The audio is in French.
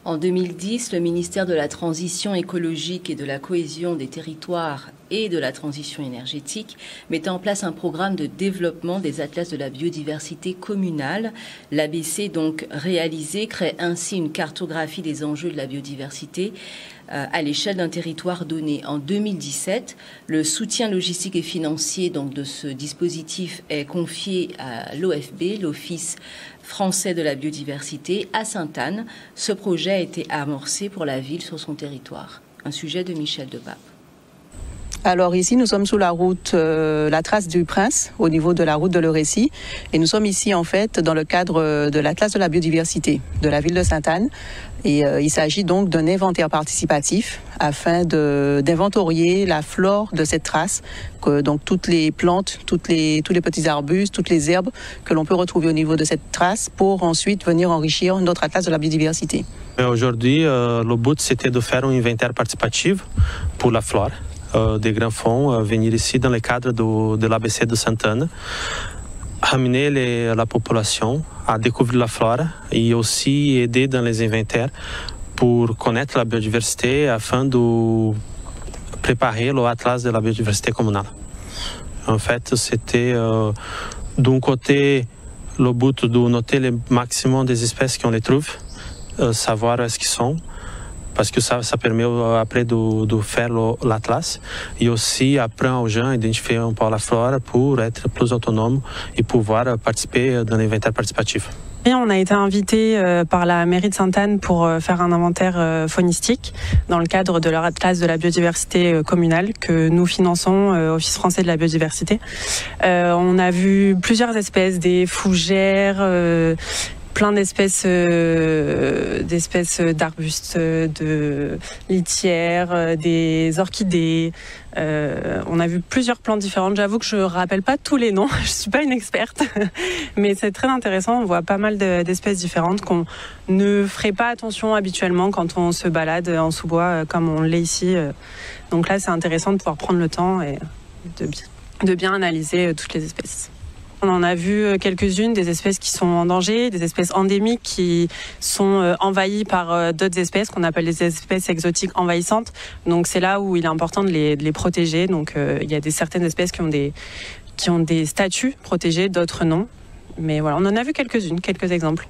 En 2010, le ministère de la Transition écologique et de la cohésion des territoires et de la transition énergétique mettait en place un programme de développement des atlas de la biodiversité communale. L'ABC, donc réalisé, crée ainsi une cartographie des enjeux de la biodiversité à l'échelle d'un territoire donné. En 2017, le soutien logistique et financier donc, de ce dispositif est confié à l'OFB, l'Office français de la biodiversité, à Sainte-Anne. Ce projet a été amorcé pour la ville sur son territoire. Un sujet de Michel Depape. Alors ici, nous sommes sous la route La Trace du Prince, au niveau de la route de Le Récit. Et nous sommes ici, en fait, dans le cadre de l'Atlas de la biodiversité de la ville de Sainte-Anne. Et il s'agit donc d'un inventaire participatif afin d'inventorier la flore de cette trace, donc toutes les plantes, tous les petits arbustes, toutes les herbes que l'on peut retrouver au niveau de cette trace pour ensuite venir enrichir notre Atlas de la biodiversité. Aujourd'hui, le but c'était de faire un inventaire participatif pour la flore. Des grands fonds, venir ici dans le cadre de l'ABC de Sainte-Anne, amener la population à découvrir la flore et aussi aider dans les inventaires pour connaître la biodiversité afin de préparer l'Atlas de la biodiversité communale. En fait, c'était d'un côté le but de noter le maximum des espèces qu'on les trouve, savoir où est-ce qu'ils sont, parce que ça permet après de faire l'atlas et aussi apprendre aux gens à identifier un peu la flore pour être plus autonome et pouvoir participer dans l'inventaire participatif. Et on a été invité par la mairie de Sainte-Anne pour faire un inventaire faunistique dans le cadre de leur atlas de la biodiversité communale que nous finançons, Office français de la biodiversité. On a vu plusieurs espèces, des fougères, plein d'espèces d'arbustes, de litières, des orchidées. On a vu plusieurs plantes différentes. J'avoue que je ne rappelle pas tous les noms, je ne suis pas une experte, mais c'est très intéressant. On voit pas mal d'espèces différentes qu'on ne ferait pas attention habituellement quand on se balade en sous-bois comme on l'est ici. Donc là, c'est intéressant de pouvoir prendre le temps et de bien analyser toutes les espèces. On en a vu quelques-unes, des espèces qui sont en danger, des espèces endémiques qui sont envahies par d'autres espèces qu'on appelle les espèces exotiques envahissantes. Donc c'est là où il est important de les protéger. Donc il y a certaines espèces qui ont des statuts protégés, d'autres non. Mais voilà, on en a vu quelques-unes, quelques exemples.